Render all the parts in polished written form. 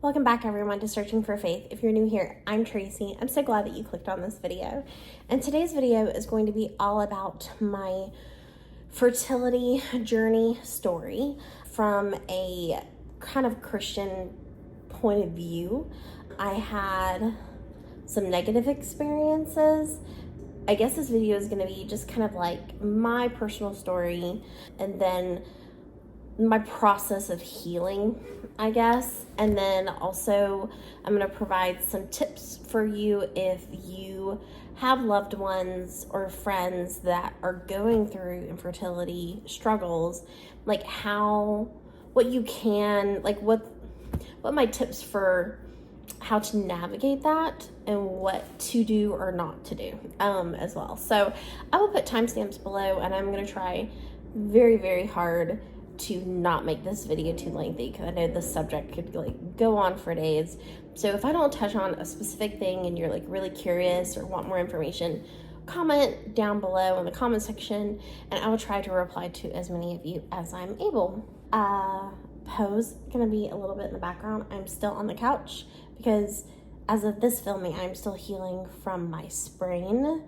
Welcome back everyone to Searching for Faith. If you're new here, I'm Tracy. I'm so glad that you clicked on this video. And today's video is going to be all about my fertility journey story from a kind of Christian point of view. I had some negative experiences. I guess this video is going to be just kind of like my personal story and then my process of healing, I guess. And then also I'm going to provide some tips for you if you have loved ones or friends that are going through infertility struggles, like what my tips for how to navigate that and what to do or not to do as well. So I will put timestamps below, and I'm going to try very, very hard to not make this video too lengthy because I know this subject could go on for days. So if I don't touch on a specific thing and you're really curious or want more information, comment down below in the comment section and I will try to reply to as many of you as I'm able. Poe's gonna be a little bit in the background. I'm still on the couch because as of this filming, I'm still healing from my sprain.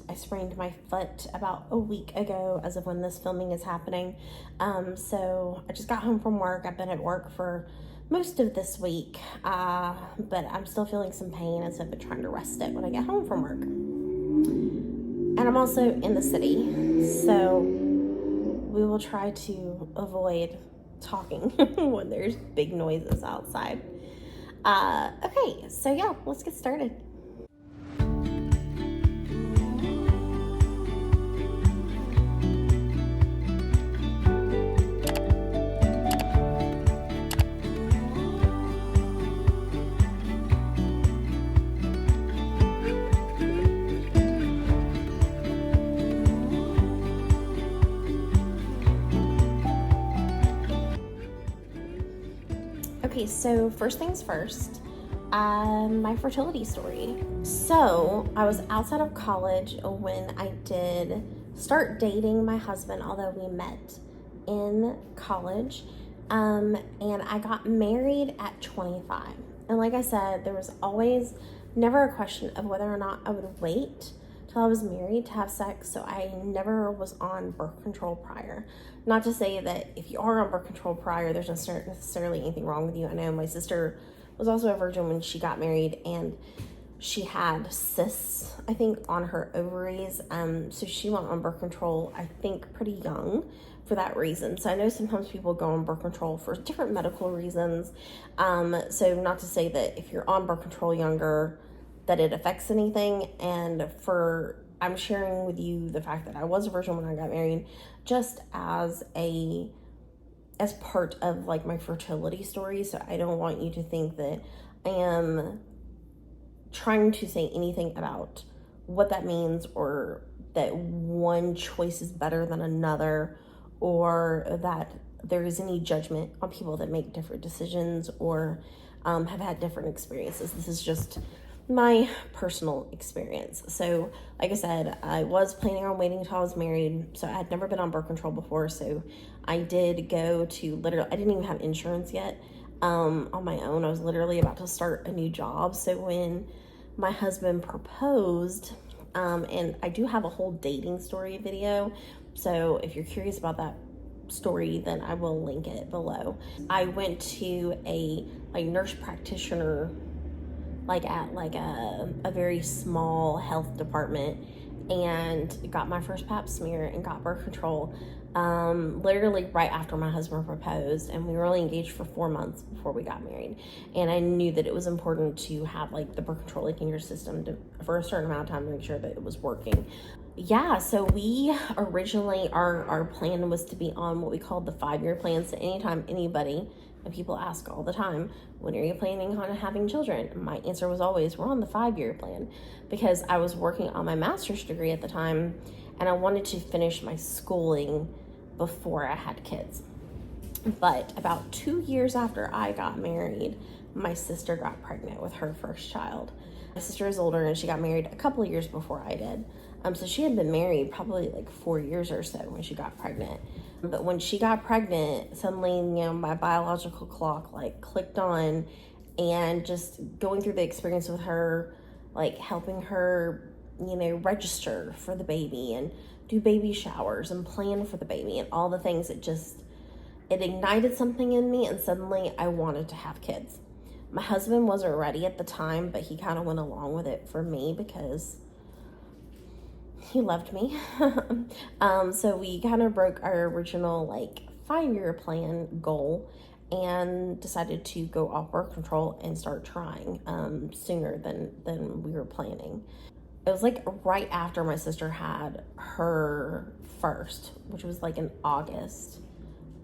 I sprained my foot about a week ago as of when this filming is happening. So I just got home from work. I've been at work for most of this week, but I'm still feeling some pain as I've been trying to rest it when I get home from work. And I'm also in the city, so we will try to avoid talking when there's big noises outside. Okay, so yeah, let's get started. Okay, so first things first, my fertility story. So I was outside of college when I did start dating my husband, although we met in college, and I got married at 25. And like I said, there was always never a question of whether or not I would wait till I was married to have sex, so I never was on birth control prior. Not to say that if you are on birth control prior, there's not necessarily anything wrong with you. I know my sister was also a virgin when she got married, and she had cysts, I think, on her ovaries. So she went on birth control, I think, pretty young for that reason. So I know sometimes people go on birth control for different medical reasons. So not to say that if you're on birth control younger, that it affects anything. And I'm sharing with you the fact that I was a virgin when I got married, just as part of my fertility story. So I don't want you to think that I am trying to say anything about what that means, or that one choice is better than another, or that there is any judgment on people that make different decisions or have had different experiences. This is just my personal experience. So like I said, I was planning on waiting until I was married, so I had never been on birth control before. So I did go to I didn't even have insurance yet on my own. I was literally about to start a new job. So when my husband proposed, and I do have a whole dating story video, so if you're curious about that story, then I will link it below. I went to a nurse practitioner at a very small health department, and got my first pap smear and got birth control literally right after my husband proposed, and we were only engaged for 4 months before we got married. And I knew that it was important to have the birth control in your system for a certain amount of time to make sure that it was working. Yeah, so we originally, our plan was to be on what we called the 5-year plan. So anytime anybody, and people ask all the time, when are you planning on having children? My answer was always, we're on the 5-year plan, because I was working on my master's degree at the time, and I wanted to finish my schooling before I had kids. But about 2 years after I got married, my sister got pregnant with her first child. My sister is older, and she got married a couple of years before I did. So she had been married probably 4 years or so when she got pregnant. But when she got pregnant, suddenly, my biological clock clicked on, and just going through the experience with her, like helping her, register for the baby and do baby showers and plan for the baby and all the things, it ignited something in me, and suddenly I wanted to have kids. My husband wasn't ready at the time, but he kind of went along with it for me because he loved me. So we kind of broke our original 5-year plan goal and decided to go off birth control and start trying sooner than we were planning. It was right after my sister had her first, which was in August.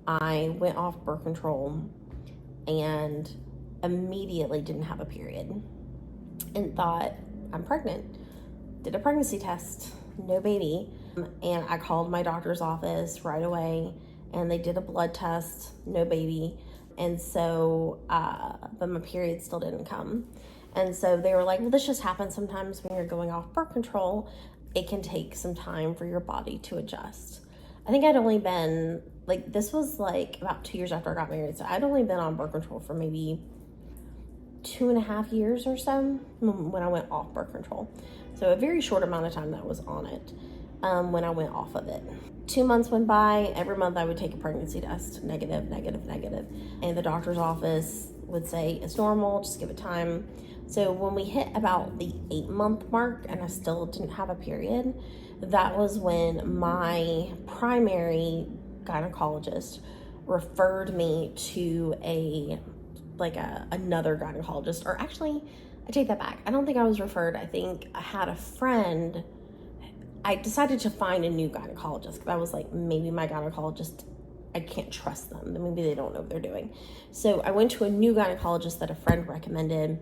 I went off birth control and immediately didn't have a period and thought, I'm pregnant. Did a pregnancy test, no baby. And I called my doctor's office right away and they did a blood test, no baby. And so, but my period still didn't come. And so they were like, well, this just happens sometimes when you're going off birth control. It can take some time for your body to adjust. I think I'd only been, this was about 2 years after I got married. So I'd only been on birth control for maybe 2.5 years or so when I went off birth control. So a very short amount of time that I was on it when I went off of it. 2 months went by. Every month I would take a pregnancy test, negative. And the doctor's office would say, it's normal, just give it time. So when we hit about the 8-month mark and I still didn't have a period, that was when my primary gynecologist referred me to another gynecologist. Or actually, I take that back. I don't think I was referred. I think I had a friend. I decided to find a new gynecologist because I was like, maybe my gynecologist, I can't trust them. Maybe they don't know what they're doing. So I went to a new gynecologist that a friend recommended,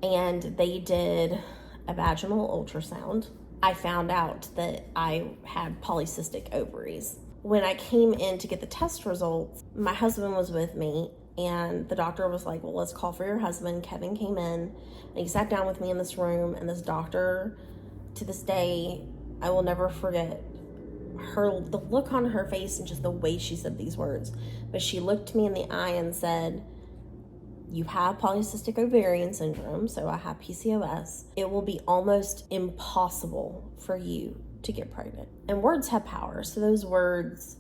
and they did a vaginal ultrasound. I found out that I had polycystic ovaries. When I came in to get the test results, my husband was with me, and the doctor was like, well, let's call for your husband. Kevin came in, and he sat down with me in this room, and this doctor, to this day, I will never forget the look on her face and just the way she said these words. But she looked me in the eye and said, you have polycystic ovarian syndrome, so I have PCOS. It will be almost impossible for you to get pregnant. And words have power. So those words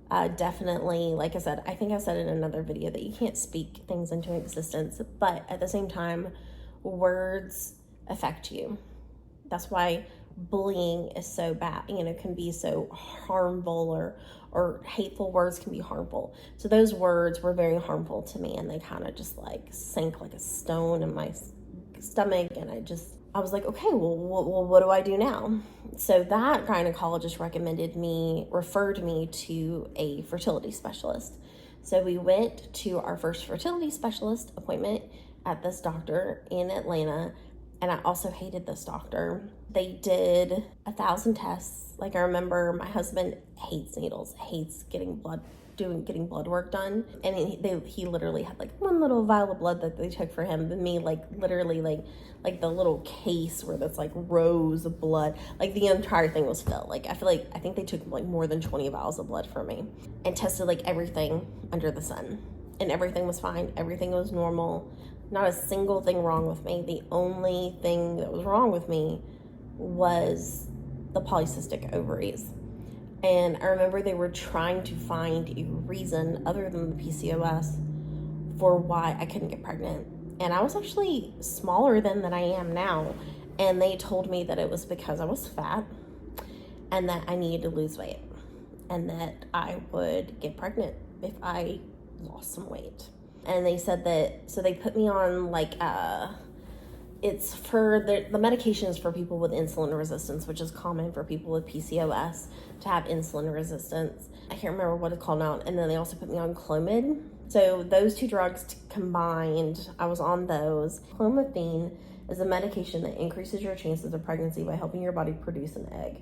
definitely, like I said, I think I said in another video that you can't speak things into existence, but at the same time, words affect you. That's why bullying is so bad, can be so harmful, or hateful words can be harmful. So those words were very harmful to me, and they kind of just sank like a stone in my stomach. And I was like, okay, well, what do I do now? So that gynecologist referred me to a fertility specialist. So we went to our first fertility specialist appointment at this doctor in Atlanta. And I also hated this doctor. They did 1,000 tests. I remember my husband hates needles, hates getting blood work done. And he literally had one little vial of blood that they took for him. But me, literally the little case where that's rows of blood, the entire thing was filled. I think they took more than 20 vials of blood from me and tested everything under the sun. And everything was fine. Everything was normal. Not a single thing wrong with me. The only thing that was wrong with me was the polycystic ovaries. And I remember they were trying to find a reason other than the PCOS for why I couldn't get pregnant. And I was actually smaller than I am now. And they told me that it was because I was fat and that I needed to lose weight and that I would get pregnant if I lost some weight. And they said that, so they put me on it's for the medication is for people with insulin resistance, which is common for people with PCOS to have insulin resistance. I can't remember what it's called now. And then they also put me on Clomid. So those two drugs combined, I was on those. Clomiphene is a medication that increases your chances of pregnancy by helping your body produce an egg.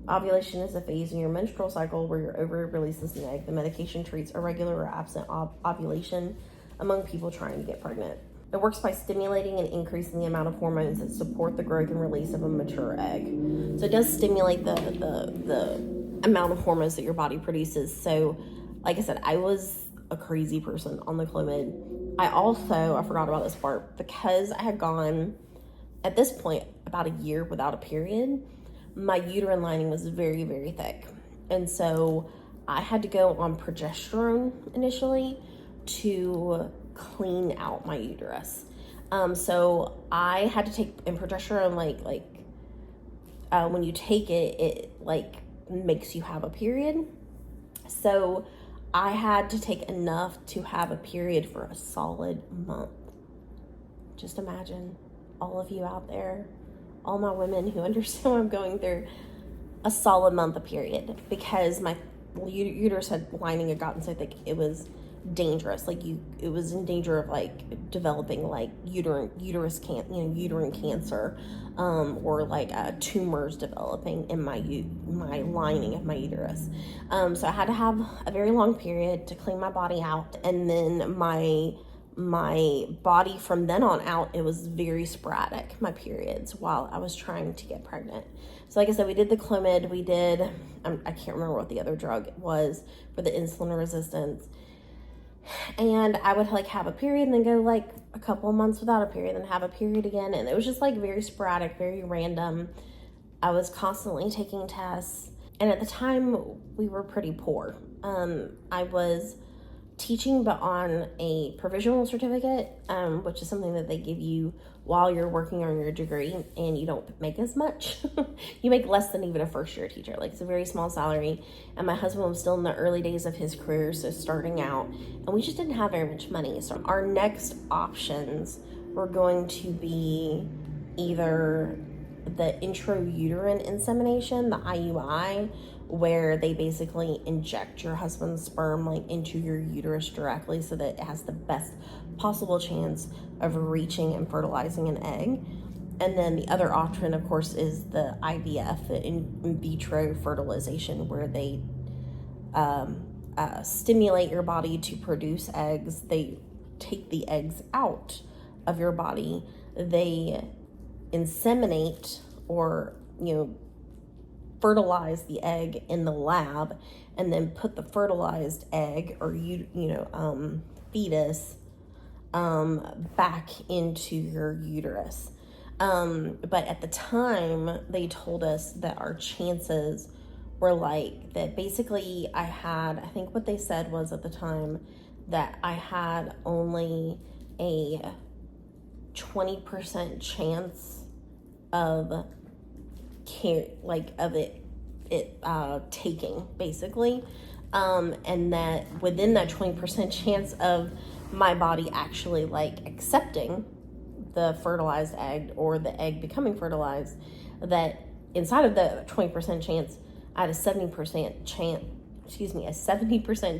Ovulation is a phase in your menstrual cycle where your ovary releases an egg. The medication treats irregular or absent ovulation among people trying to get pregnant. It works by stimulating and increasing the amount of hormones that support the growth and release of a mature egg. So it does stimulate the amount of hormones that your body produces. So, like I said, I was a crazy person on the Clomid. I forgot about this part, because I had gone, at this point, about a year without a period, my uterine lining was very, very thick. And so I had to go on progesterone initially to clean out my uterus. So I had to take, and progesterone, when you take it, it like makes you have a period. So I had to take enough to have a period for a solid month. Just imagine, all of you out there, all my women who understand what I'm going through, a solid month of period, because my uterus lining had gotten so thick it was dangerous. It was in danger of like developing like uterine cancer, or tumors developing in my lining of my uterus. So I had to have a very long period to clean my body out, and then my body from then on out, it was very sporadic, my periods, while I was trying to get pregnant. So like I said, we did the Clomid, I can't remember what the other drug was for the insulin resistance. And I would like have a period and then go like a couple of months without a period, and have a period again. And it was just like very sporadic, very random. I was constantly taking tests. And at the time we were pretty poor. I was teaching, but on a provisional certificate, which is something that they give you while you're working on your degree, and you don't make as much. You make less than even a first year teacher. Like, it's a very small salary. And my husband was still in the early days of his career, so starting out, and we just didn't have very much money. So our next options were going to be either the intrauterine insemination, the IUI, where they basically inject your husband's sperm like into your uterus directly, so that it has the best possible chance of reaching and fertilizing an egg. And then the other option, of course, is the IVF, the in vitro fertilization, where they stimulate your body to produce eggs. They take the eggs out of your body, they inseminate, or fertilize the egg in the lab, and then put the fertilized egg or fetus back into your uterus. But at the time, they told us that our chances were like that. Basically, I think what they said was at the time that I had only a 20% chance of taking, basically, and that within that 20% chance of my body actually like accepting the fertilized egg, or the egg becoming fertilized, that inside of the 20% chance, I had a 70%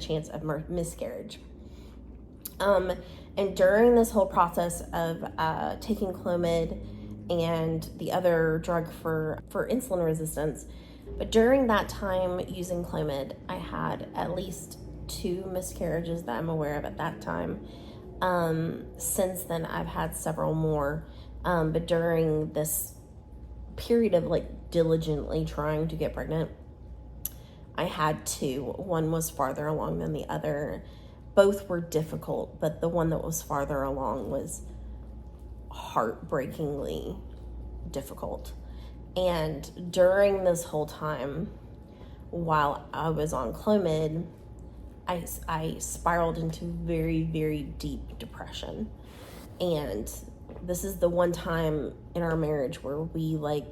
chance of miscarriage. And during this whole process of taking Clomid and the other drug for insulin resistance, but during that time using Clomid, I had at least 2 miscarriages that I'm aware of at that time. Since then, I've had several more, but during this period of like diligently trying to get pregnant, I had 2. One was farther along than the other. Both were difficult, but the one that was farther along was heartbreakingly difficult. And during this whole time, while I was on Clomid, I spiraled into very, very deep depression. And this is the one time in our marriage where we're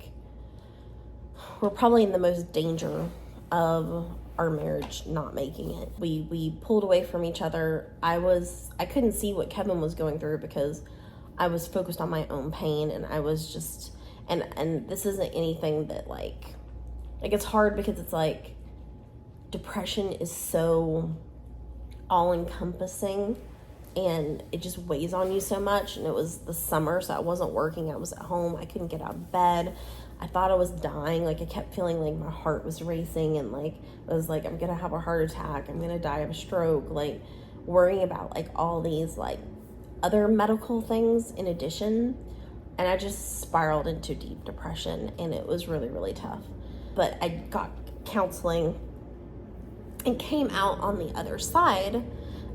probably in the most danger of our marriage not making it. We pulled away from each other. I couldn't see what Kevin was going through because I was focused on my own pain, and I was just, and this isn't anything that like it's hard because it's like depression is so all-encompassing, and it just weighs on you so much. And it was the summer, so I wasn't working. I was at home. I couldn't get out of bed. I thought I was dying. Like, I kept feeling like my heart was racing, and like I was like, I'm gonna have a heart attack, I'm gonna die of a stroke, like worrying about like all these like other medical things in addition. And I just spiraled into deep depression, and it was really, really tough. But I got counseling and came out on the other side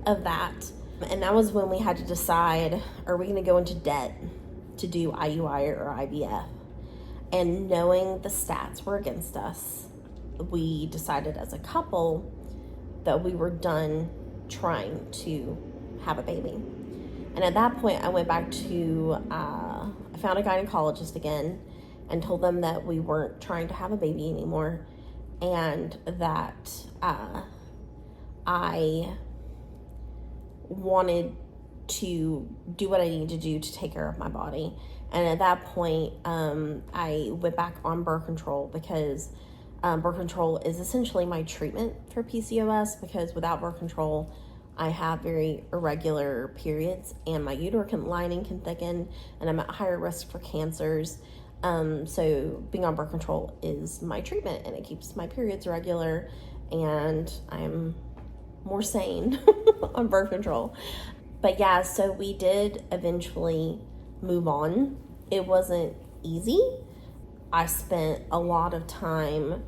of that And that was when we had to decide, are we going to go into debt to do IUI or IVF? And knowing the stats were against us, we decided as a couple that we were done trying to have a baby. And at that point, I went back to, I found a gynecologist again and told them that we weren't trying to have a baby anymore, and that I wanted to do what I needed to do to take care of my body. And at that point, I went back on birth control, because birth control is essentially my treatment for PCOS, because without birth control, I have very irregular periods and my uterine lining can thicken and I'm at higher risk for cancers. So being on birth control is my treatment, and it keeps my periods regular, and I'm more sane on birth control. But yeah, so we did eventually move on. It wasn't easy. I spent a lot of time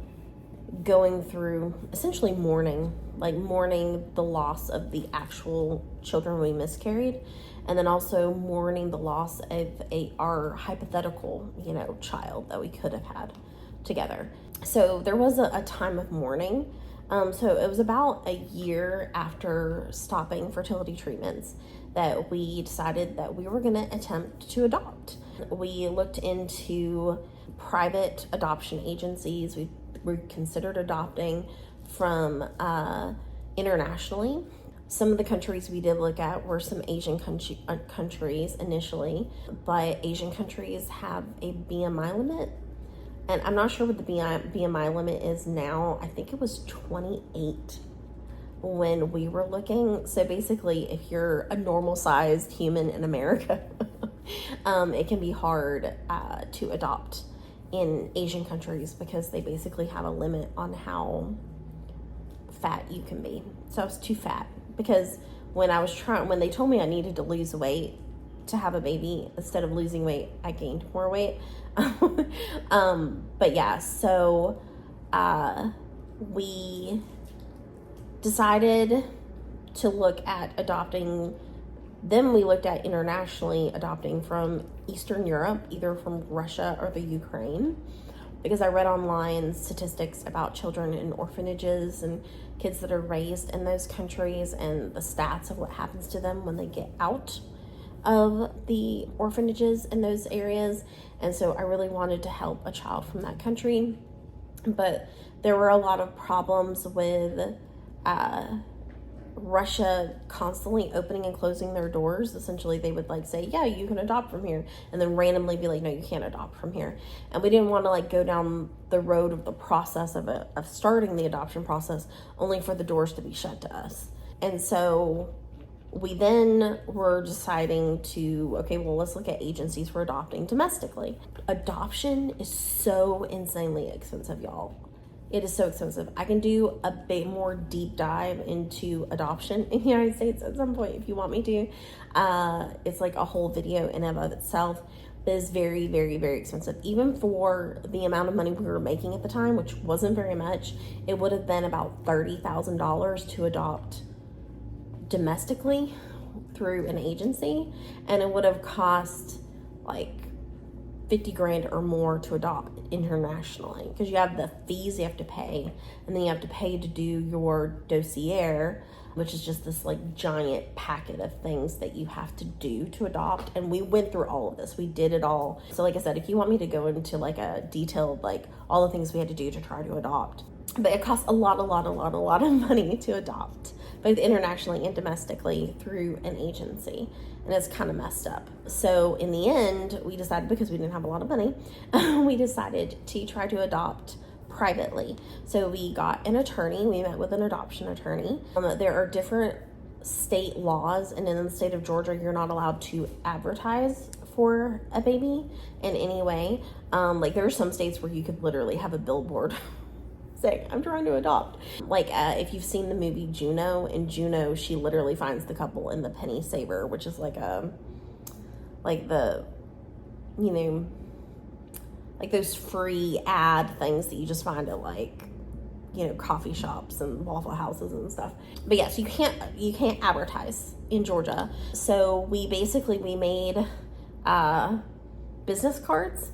going through essentially mourning the loss of the actual children we miscarried, and then also mourning the loss of our hypothetical, child that we could have had together. So there was a time of mourning. So it was about a year after stopping fertility treatments that we decided that we were going to attempt to adopt. We looked into private adoption agencies. We considered adopting from internationally. Some of the countries we did look at were some Asian countries initially, but Asian countries have a BMI limit. And I'm not sure what the BMI limit is now. I think it was 28 when we were looking. So basically, if you're a normal sized human in America, it can be hard to adopt in Asian countries, because they basically have a limit on how fat you can be. So I was too fat, because when they told me I needed to lose weight to have a baby, instead of losing weight, I gained more weight. But yeah, so we decided to look at adopting. Then we looked at internationally adopting from Eastern Europe, either from Russia or the Ukraine, because I read online statistics about children in orphanages and kids that are raised in those countries, and the stats of what happens to them when they get out of the orphanages in those areas. And so I really wanted to help a child from that country, but there were a lot of problems with Russia constantly opening and closing their doors. Essentially, they would say, yeah, you can adopt from here, and then randomly be like, no, you can't adopt from here. And we didn't want to go down the road of the process of starting the adoption process only for the doors to be shut to us. And so we then were deciding to, okay, well, let's look at agencies for adopting domestically. Adoption is so insanely expensive, y'all. It is so expensive. I can do a bit more deep dive into adoption in the United States at some point if you want me to. It's a whole video in and of itself. But it's very, very, very expensive. Even for the amount of money we were making at the time, which wasn't very much, it would have been about $30,000 to adopt domestically through an agency, and it would have cost $50,000 or more to adopt internationally, because you have the fees you have to pay, and then you have to pay to do your dossier, which is just this giant packet of things that you have to do to adopt. And we went through all of this. We did it all. So like I said, if you want me to go into a detailed all the things we had to do to try to adopt, but it costs a lot of money to adopt, both internationally and domestically through an agency. And it's kind of messed up. So in the end, we decided, because we didn't have a lot of money, we decided to try to adopt privately. So we got an attorney. We met with an adoption attorney. There are different state laws, and in the state of Georgia, you're not allowed to advertise for a baby in any way. There are some states where you could literally have a billboard saying, I'm trying to adopt. If you've seen the movie Juno, in Juno, she literally finds the couple in the penny saver, which is those free ad things that you just find at coffee shops and Waffle Houses and stuff. But yes, you can't advertise in Georgia. So we made business cards,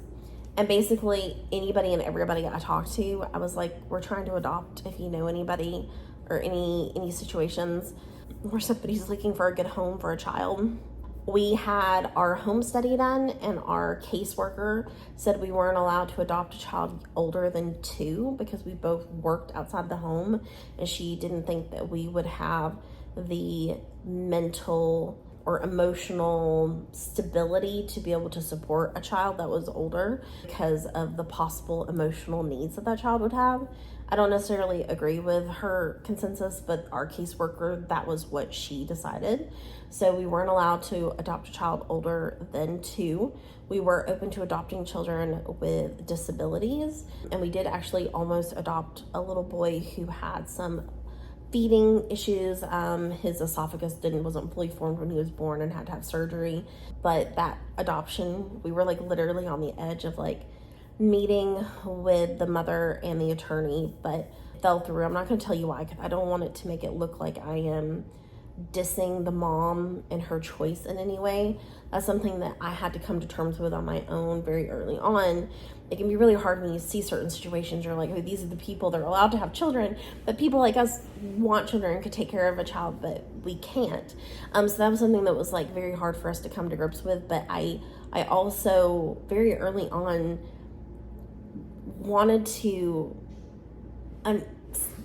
and basically anybody and everybody I talked to, I was like, we're trying to adopt. If you know anybody or any situations where somebody's looking for a good home for a child. We had our home study done, and our caseworker said we weren't allowed to adopt a child older than 2 because we both worked outside the home, and she didn't think that we would have the mental or emotional stability to be able to support a child that was older because of the possible emotional needs that child would have. I don't necessarily agree with her consensus, but our caseworker, that was what she decided. So we weren't allowed to adopt a child older than 2. We were open to adopting children with disabilities, and we did actually almost adopt a little boy who had some feeding issues. His esophagus wasn't fully formed when he was born and had to have surgery. But that adoption, we were like literally on the edge of like meeting with the mother and the attorney, but fell through. I'm not going to tell you why, because I don't want it to make it look like I am dissing the mom and her choice in any way. That's something that I had to come to terms with on my own very early on. It can be really hard when you see certain situations. You're like, oh, these are the people that are allowed to have children, but people like us want children and could take care of a child, but we can't. So that was something that was like very hard for us to come to grips with. But I also very early on wanted to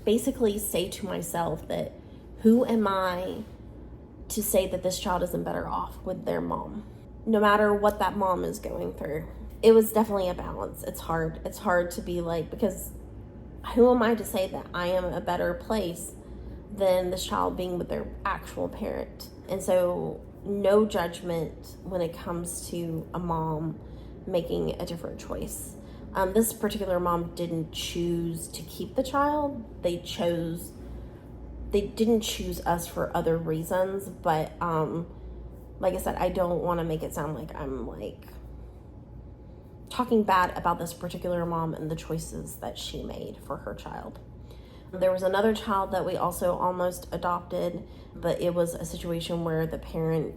basically say to myself that who am I to say that this child isn't better off with their mom, no matter what that mom is going through. It was definitely a balance. It's hard to be like, because who am I to say that I am a better place than this child being with their actual parent? And so no judgment when it comes to a mom making a different choice. This particular mom didn't choose to keep the child. They didn't choose us for other reasons, but like I said, I don't want to make it sound like I'm like talking bad about this particular mom and the choices that she made for her child. There was another child that we also almost adopted, but it was a situation where the parent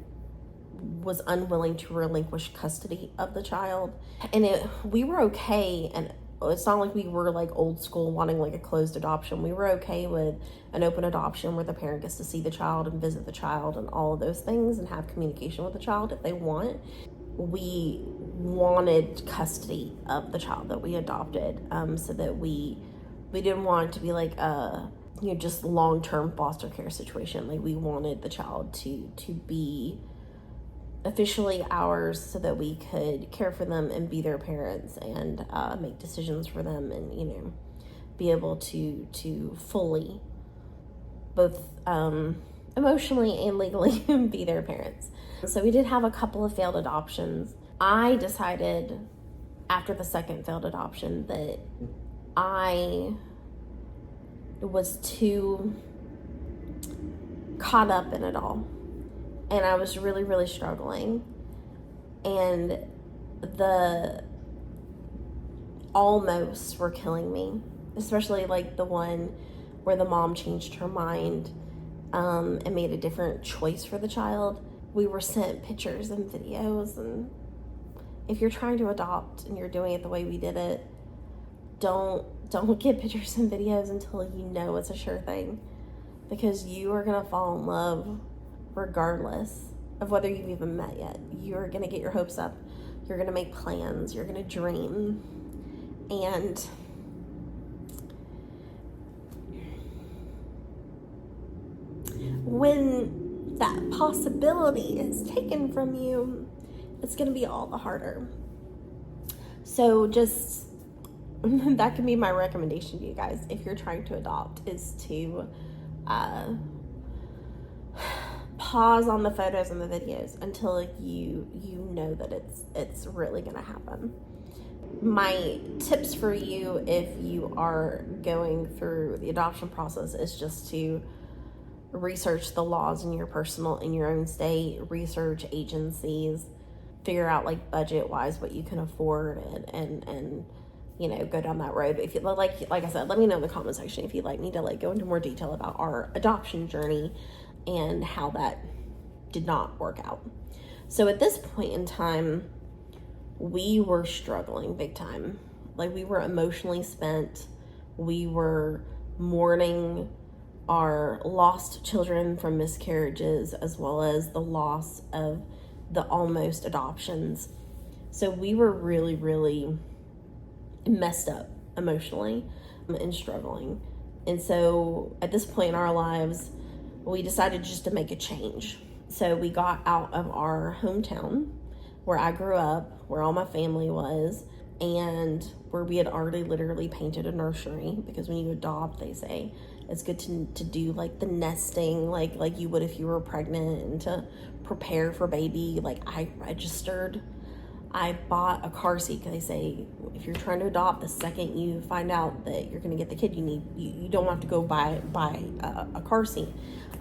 was unwilling to relinquish custody of the child, and we were okay. And it's not like we were like old school wanting like a closed adoption. We were okay with an open adoption where the parent gets to see the child and visit the child and all of those things and have communication with the child if they want. We wanted custody of the child that we adopted, so that we didn't want it to be like a just long-term foster care situation. Like we wanted the child to be officially ours so that we could care for them and be their parents and make decisions for them and be able to fully both emotionally and legally be their parents. So we did have a couple of failed adoptions. I decided after the second failed adoption that I was too caught up in it all. And I was really, really struggling. And the almost were killing me, especially like the one where the mom changed her mind and made a different choice for the child. We were sent pictures and videos, and if you're trying to adopt and you're doing it the way we did it, don't get pictures and videos until you know it's a sure thing, because you are gonna fall in love regardless of whether you've even met yet. You're gonna get your hopes up, you're gonna make plans, you're gonna dream, and when that possibility is taken from you, it's gonna be all the harder. So just that can be my recommendation to you guys if you're trying to adopt, is to pause on the photos and the videos until you know that it's really gonna happen. My tips for you if you are going through the adoption process is just to research the laws in your own state, research agencies, figure out like budget wise what you can afford, and go down that road. But if you like I said, let me know in the comment section if you'd like me to go into more detail about our adoption journey and how that did not work out. So at this point in time, we were struggling big time. We were emotionally spent. We were mourning our lost children from miscarriages, as well as the loss of the almost adoptions. So we were really, really messed up emotionally and struggling. And so at this point in our lives, we decided just to make a change. So we got out of our hometown where I grew up, where all my family was, and where we had already literally painted a nursery, because when you adopt, they say it's good to do the nesting like you would if you were pregnant, and to prepare for baby. I registered. I bought a car seat, because they say if you're trying to adopt, the second you find out that you're going to get the kid, you don't have to go buy a car seat.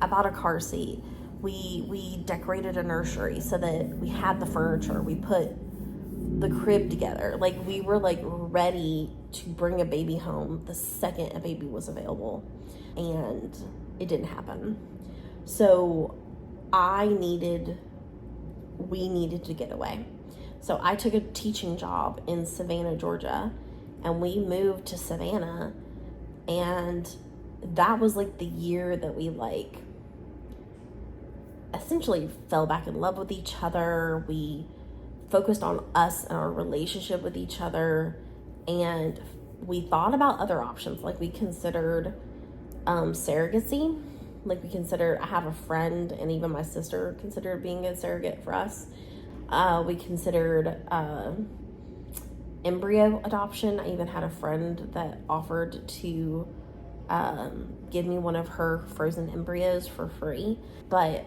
I bought a car seat. We decorated a nursery so that we had the furniture. We put the crib together. We were ready to bring a baby home the second a baby was available, and it didn't happen. So we needed to get away. So I took a teaching job in Savannah, Georgia, and we moved to Savannah, and that was the year that we essentially fell back in love with each other. We focused on us and our relationship with each other, and we thought about other options. We considered surrogacy. I have a friend, and even my sister considered being a surrogate for us. We considered embryo adoption. I even had a friend that offered to give me one of her frozen embryos for free. But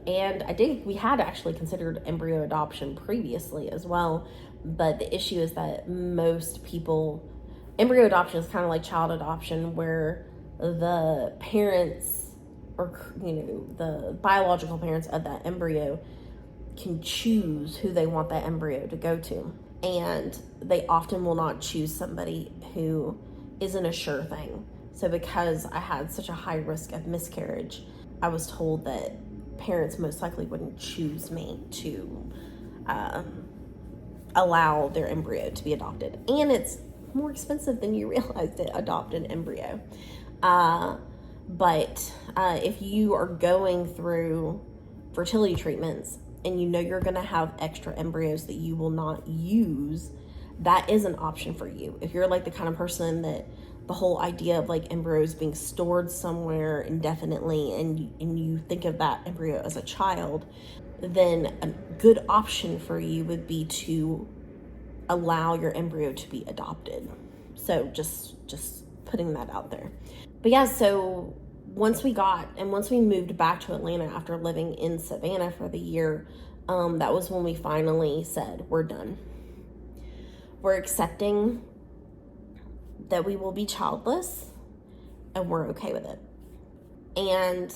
we had actually considered embryo adoption previously as well. But the issue is that embryo adoption is kind of like child adoption, where the parents, or the biological parents of that embryo, can choose who they want that embryo to go to. And they often will not choose somebody who isn't a sure thing. So because I had such a high risk of miscarriage, I was told that parents most likely wouldn't choose me to allow their embryo to be adopted. And it's more expensive than you realize to adopt an embryo. But if you are going through fertility treatments and you're going to have extra embryos that you will not use, that is an option for you. If you're the kind of person that the whole idea of embryos being stored somewhere indefinitely, and you think of that embryo as a child, then a good option for you would be to allow your embryo to be adopted. So just putting that out there. But yeah, so once we moved back to Atlanta after living in Savannah for the year, that was when we finally said, we're done. We're accepting that we will be childless, and we're okay with it. And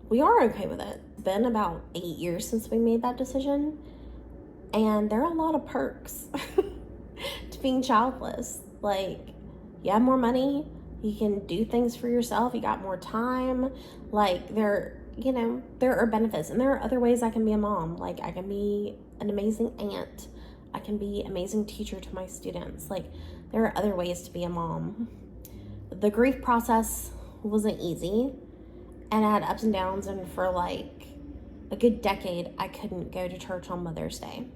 we are okay with it. It's been about 8 years since we made that decision, and there are a lot of perks to being childless. You have more money, you can do things for yourself, you got more time. There are benefits, and there are other ways I can be a mom. I can be an amazing aunt. I can be an amazing teacher to my students. There are other ways to be a mom. The grief process wasn't easy, and I had ups and downs, and for a good decade, I couldn't go to church on Mother's Day.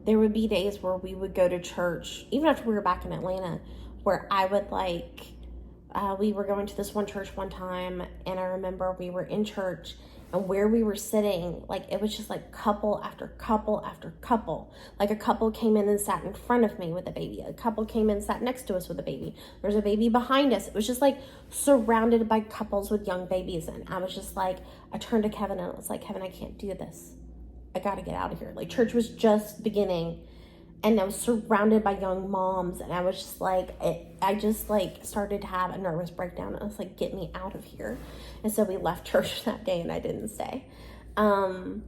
There would be days where we would go to church, even after we were back in Atlanta, where I would we were going to this one church one time, and I remember we were in church, and where we were sitting, it was just couple after couple after couple. A couple came in and sat in front of me with a baby. A couple came in and sat next to us with a baby. There's a baby behind us. It was just surrounded by couples with young babies. And I was just I turned to Kevin, and I was Kevin, I can't do this. I got to get out of here. Church was just beginning, and I was surrounded by young moms, and I was just I just started to have a nervous breakdown. I was get me out of here. And so we left church that day, and I didn't stay. And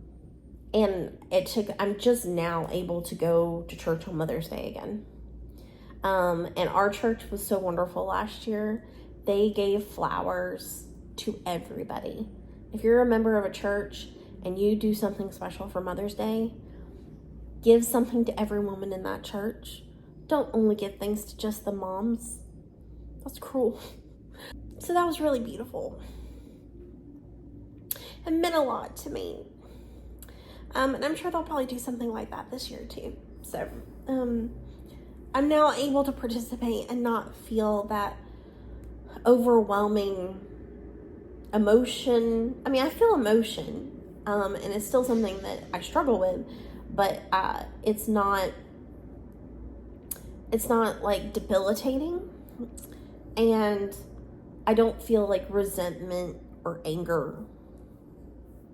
I'm just now able to go to church on Mother's Day again. And our church was so wonderful last year. They gave flowers to everybody. If you're a member of a church and you do something special for Mother's Day, give something to every woman in that church. Don't only give things to just the moms. That's cruel. So that was really beautiful. It meant a lot to me. And I'm sure they'll probably do something like that this year too. So I'm now able to participate and not feel that overwhelming emotion. I mean, I feel emotion, and it's still something that I struggle with, but it's not like debilitating, and I don't feel like resentment or anger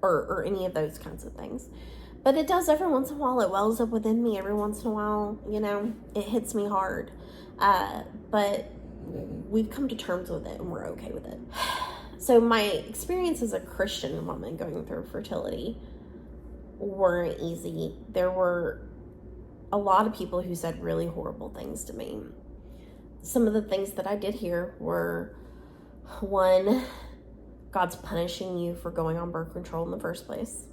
or any of those kinds of things. But it does every once in a while. It wells up within me every once in a while. You know, it hits me hard. But we've come to terms with it and we're okay with it. So my experience as a Christian woman going through fertility weren't easy. There were a lot of people who said really horrible things to me. Some of the things that I did hear were, one, God's punishing you for going on birth control in the first place.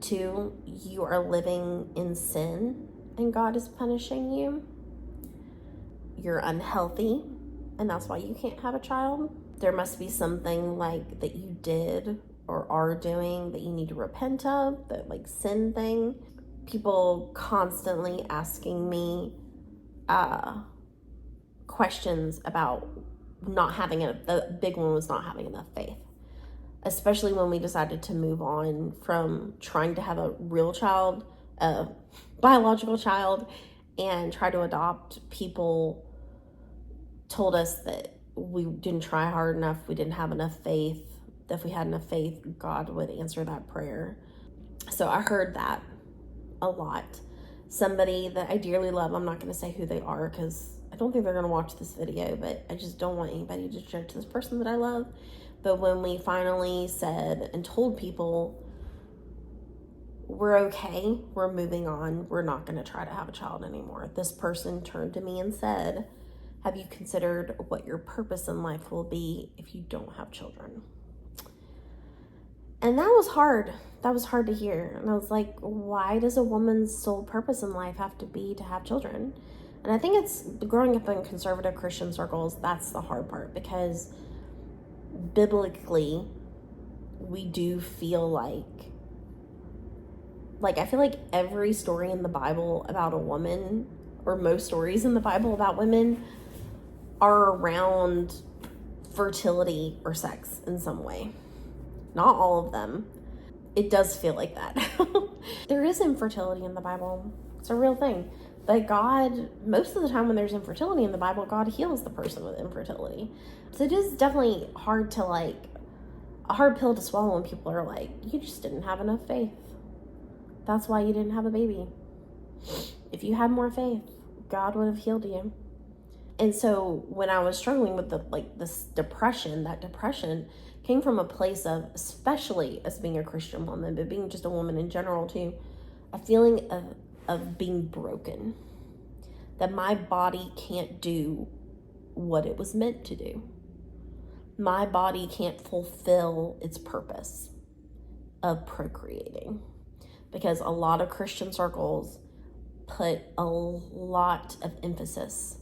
2, you are living in sin and God is punishing you. You're unhealthy and that's why you can't have a child. There must be something like that you did or are doing that you need to repent of, that like sin thing. People constantly asking me questions about not having the big one was not having enough faith, especially when we decided to move on from trying to have a real child, a biological child, and try to adopt. People told us that we didn't try hard enough, we didn't have enough faith, that if we had enough faith, God would answer that prayer. So I heard that a lot. Somebody that I dearly love, I'm not going to say who they are because I don't think they're going to watch this video, but I just don't want anybody to judge this person that I love. But when we finally said and told people, we're okay, we're moving on, we're not going to try to have a child anymore, this person turned to me and said, have you considered what your purpose in life will be if you don't have children? And that was hard. That was hard to hear. And I was like, why does a woman's sole purpose in life have to be to have children? And I think it's growing up in conservative Christian circles, that's the hard part, because biblically, we do feel like I feel like every story in the Bible about a woman, or most stories in the Bible about women, are around fertility or sex in some way. Not all of them. It does feel like that. There is infertility in the Bible. It's a real thing. But God, most of the time when there's infertility in the Bible, God heals the person with infertility. So it is definitely hard to a hard pill to swallow when people are like, you just didn't have enough faith. That's why you didn't have a baby. If you had more faith, God would have healed you. And so when I was struggling with this depression, that depression came from a place of, especially as being a Christian woman, but being just a woman in general too, a feeling of being broken. That my body can't do what it was meant to do. My body can't fulfill its purpose of procreating. Because a lot of Christian circles put a lot of emphasis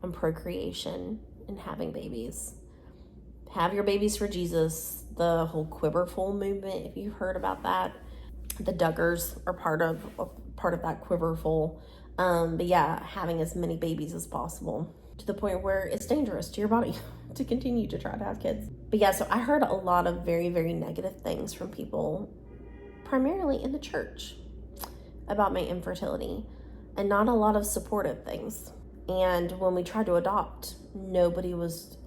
on procreation and having babies. Have your babies for Jesus, the whole quiverful movement, if you've heard about that. The Duggars are part of that quiverful. But yeah, having as many babies as possible, to the point where it's dangerous to your body to continue to try to have kids. But yeah, so I heard a lot of very, very negative things from people, primarily in the church, about my infertility, and not a lot of supportive things. And when we tried to adopt,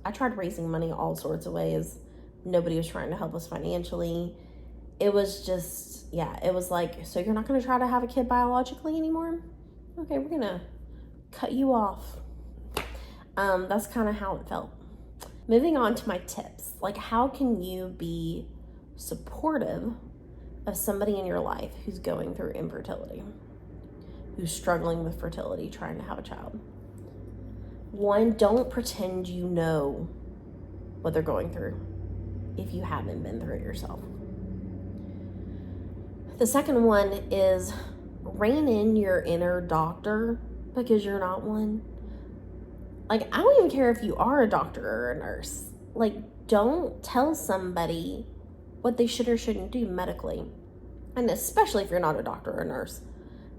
I tried raising money all sorts of ways. Nobody was trying to help us financially. It was just, it was like, so you're not going to try to have a kid biologically anymore? Okay, we're going to cut you off. That's kind of how it felt. Moving on to my tips. How can you be supportive of somebody in your life who's going through infertility, who's struggling with fertility, trying to have a child? One, don't pretend you know what they're going through if you haven't been through it yourself. The second one is rein in your inner doctor, because you're not one. Like, I don't even care if you are a doctor or a nurse. Like, don't tell somebody what they should or shouldn't do medically. And especially if you're not a doctor or a nurse.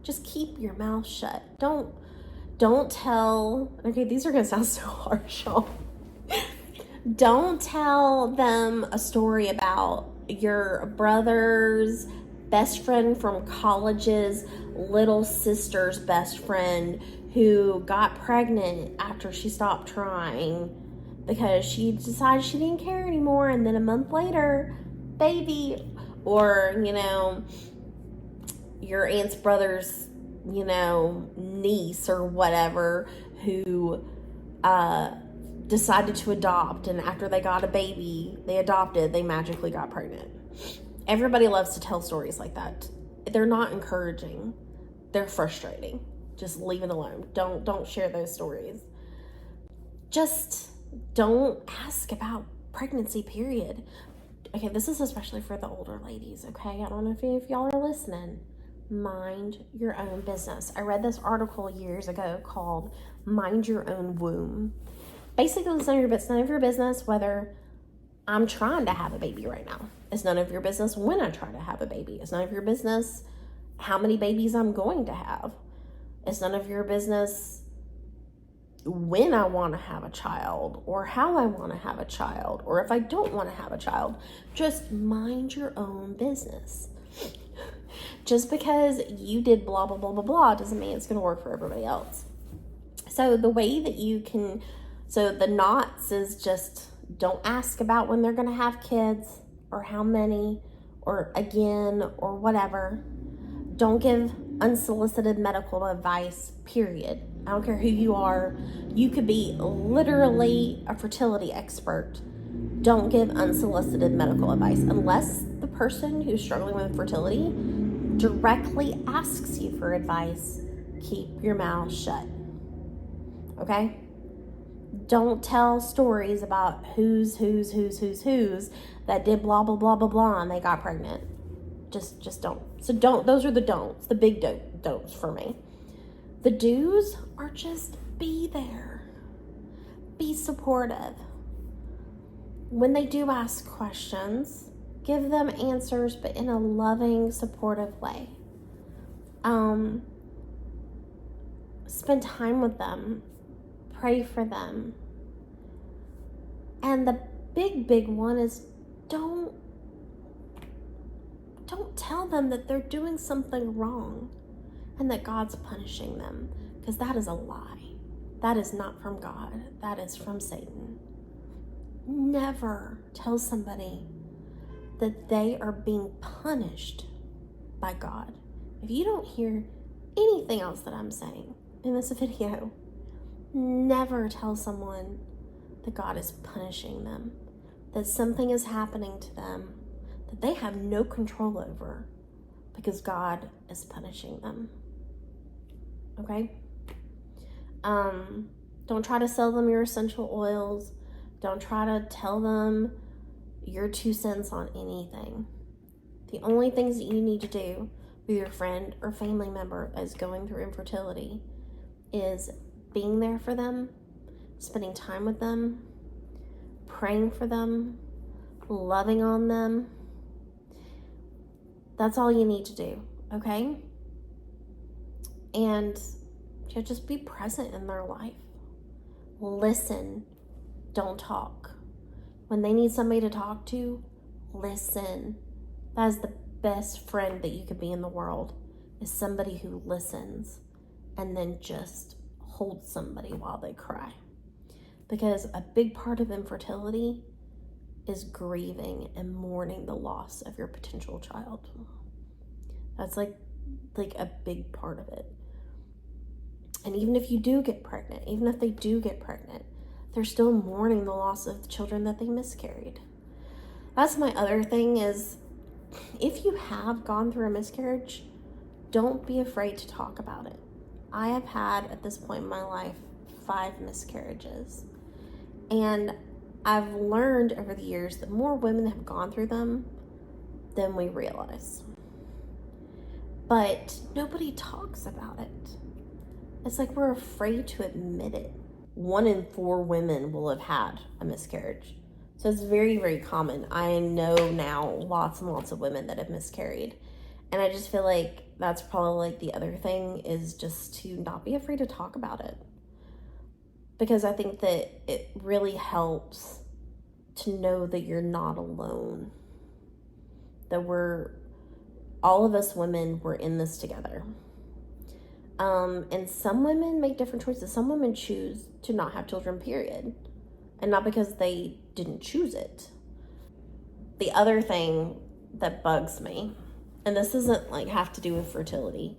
Just keep your mouth shut. Don't tell, okay, these are going to sound so harsh, y'all. Don't tell them a story about your brother's best friend from college's little sister's best friend who got pregnant after she stopped trying because she decided she didn't care anymore, and then a month later, baby. Or, your aunt's brother's, niece or whatever who decided to adopt, and after they got a baby, they adopted, they magically got pregnant. Everybody loves to tell stories like that. They're not encouraging. They're frustrating. Just leave it alone. Don't share those stories. Just don't ask about pregnancy, period. Okay, this is especially for the older ladies, okay? I don't know if y'all are listening. Mind your own business. I read this article years ago called Mind Your Own Womb. Basically, it's none of your business whether I'm trying to have a baby right now. It's none of your business when I try to have a baby. It's none of your business how many babies I'm going to have. It's none of your business when I want to have a child or how I want to have a child or if I don't want to have a child. Just mind your own business. Just because you did blah, blah, blah, blah, blah doesn't mean it's going to work for everybody else. So the way that you can, so the knots is just don't ask about when they're going to have kids or how many or again or whatever. Don't give unsolicited medical advice, period. I don't care who you are. You could be literally a fertility expert. Don't give unsolicited medical advice unless the person who's struggling with fertility directly asks you for advice. Keep your mouth shut. Okay? Don't tell stories about who's that did blah, blah, blah, blah, blah, and they got pregnant. Just don't. So don't, those are the don'ts, the big don'ts for me. The do's are just be there. Be supportive. When they do ask questions, give them answers, but in a loving, supportive way. Spend time with them. Pray for them. And the big one is don't tell them that they're doing something wrong and that God's punishing them, because that is a lie. That is not from God. That is from Satan. Never tell somebody that they are being punished by God. If you don't hear anything else that I'm saying in this video, never tell someone that God is punishing them, that something is happening to them that they have no control over because God is punishing them. Okay? Don't try to sell them your essential oils. Don't try to tell them your 2 cents on anything. The only things that you need to do with your friend or family member that's going through infertility is being there for them, spending time with them, praying for them, loving on them. That's all you need to do, okay? And just be present in their life. Listen, don't talk. When they need somebody to talk to, listen. That is the best friend that you could be in the world, is somebody who listens and then just holds somebody while they cry. Because a big part of infertility is grieving and mourning the loss of your potential child. That's like a big part of it. And even if you do get pregnant, even if they do get pregnant, they're still mourning the loss of the children that they miscarried. That's my other thing is, if you have gone through a miscarriage, don't be afraid to talk about it. I have had, at this point in my life, 5 miscarriages. And I've learned over the years that more women have gone through them than we realize. But nobody talks about it. It's like we're afraid to admit it. 1 in 4 women will have had a miscarriage. So it's very, very common. I know now lots and lots of women that have miscarried. And I just feel like that's probably like the other thing, is just to not be afraid to talk about it. Because I think that it really helps to know that you're not alone. That all of us women, we're in this together. And some women make different choices. Some women choose to not have children, period. And not because they didn't choose it. The other thing that bugs me, and this doesn't like have to do with fertility,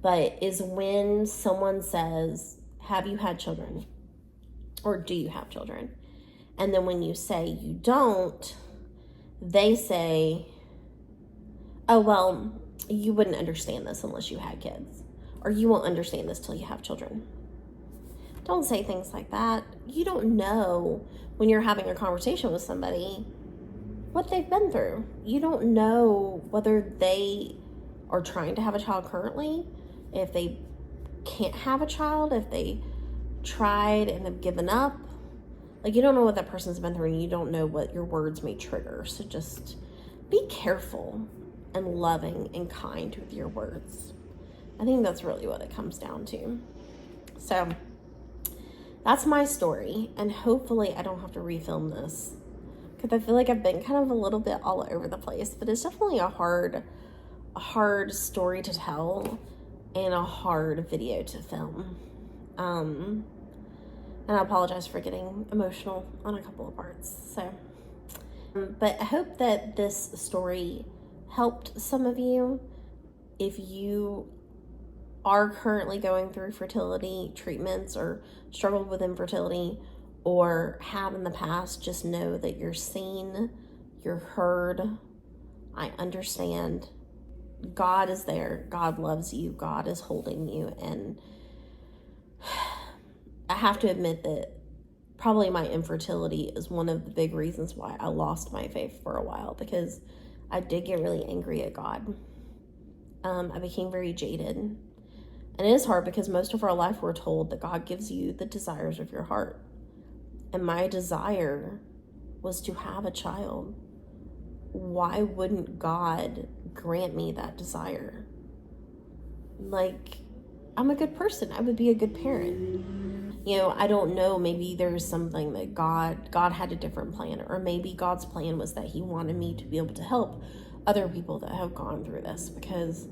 but is when someone says, have you had children? Or do you have children? And then when you say you don't, they say, oh, well, you wouldn't understand this unless you had kids. Or you won't understand this till you have children. Don't say things like that. You don't know when you're having a conversation with somebody what they've been through. You don't know whether they are trying to have a child currently, if they can't have a child, if they tried and have given up. Like, you don't know what that person's been through, and you don't know what your words may trigger. So just be careful and loving and kind with your words. I think that's really what it comes down to. So that's my story, and hopefully I don't have to refilm this, because I feel like I've been kind of a little bit all over the place, but it's definitely a hard story to tell and a hard video to film. And I apologize for getting emotional on a couple of parts. So, but I hope that this story helped some of you. If you are currently going through fertility treatments or struggled with infertility or have in the past, just know that you're seen, you're heard. I understand. God is there. God loves you. God is holding you. And I have to admit that probably my infertility is one of the big reasons why I lost my faith for a while, because I did get really angry at God. I became very jaded. And it is hard because most of our life we're told that God gives you the desires of your heart. And my desire was to have a child. Why wouldn't God grant me that desire? Like, I'm a good person. I would be a good parent. You know, I don't know, maybe there's something that God had a different plan, or maybe God's plan was that he wanted me to be able to help other people that have gone through this, because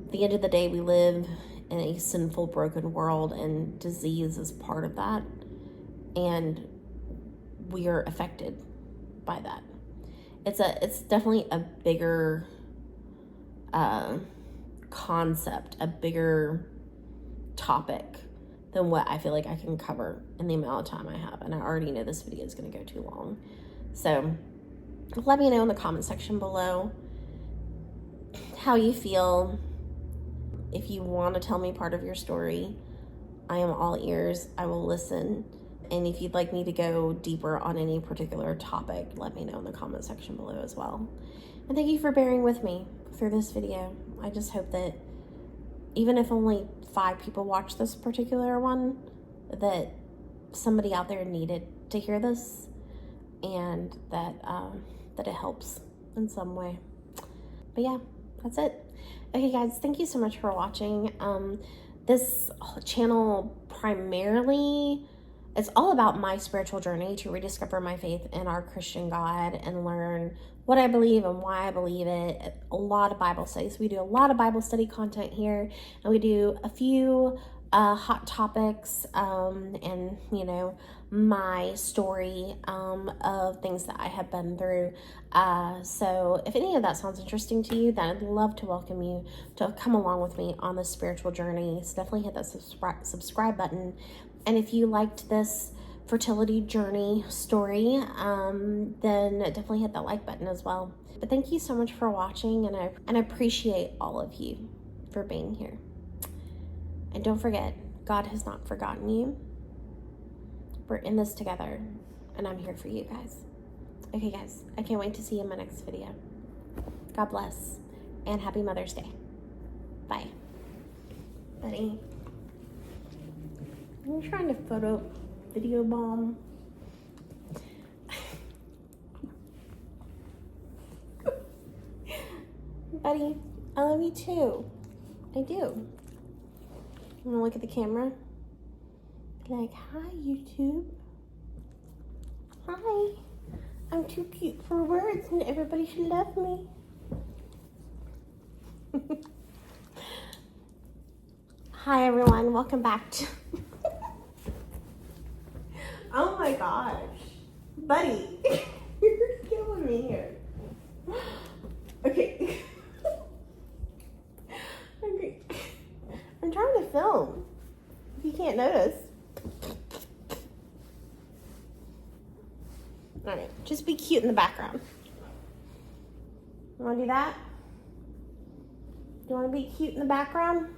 at the end of the day, we live in a sinful, broken world, and disease is part of that, and we are affected by that. It's definitely a bigger concept, a bigger topic than what I feel like I can cover in the amount of time I have. And I already know this video is going to go too long. So let me know in the comment section below how you feel. If you want to tell me part of your story, I am all ears. I will listen. And if you'd like me to go deeper on any particular topic, let me know in the comment section below as well. And thank you for bearing with me through this video. I just hope that even if only 5 people watch this particular one, that somebody out there needed to hear this, and that it helps in some way. But yeah, that's it. Okay guys, thank you so much for watching. This channel primarily, it's all about my spiritual journey to rediscover my faith in our Christian God and learn what I believe and why I believe it. A lot of Bible studies. We do a lot of Bible study content here, and we do a few hot topics and, you know, my story of things that I have been through. So if any of that sounds interesting to you, then I'd love to welcome you to come along with me on this spiritual journey. So definitely hit that subscribe button. And if you liked this fertility journey story, then definitely hit that like button as well. But thank you so much for watching, and I appreciate all of you for being here. And don't forget, God has not forgotten you. We're in this together, and I'm here for you guys. Okay, guys, I can't wait to see you in my next video. God bless, and happy Mother's Day. Bye. Buddy, I'm trying to video bomb. Buddy, I love you too. I do. You want to look at the camera? Be like, hi, YouTube. Hi. I'm too cute for words and everybody should love me. Hi, everyone. Welcome back to... Oh, my gosh. Buddy, you're killing me here. Okay. Okay. I'm trying to film. If you can't notice. Alright, just be cute in the background. You want to do that? Do you want to be cute in the background?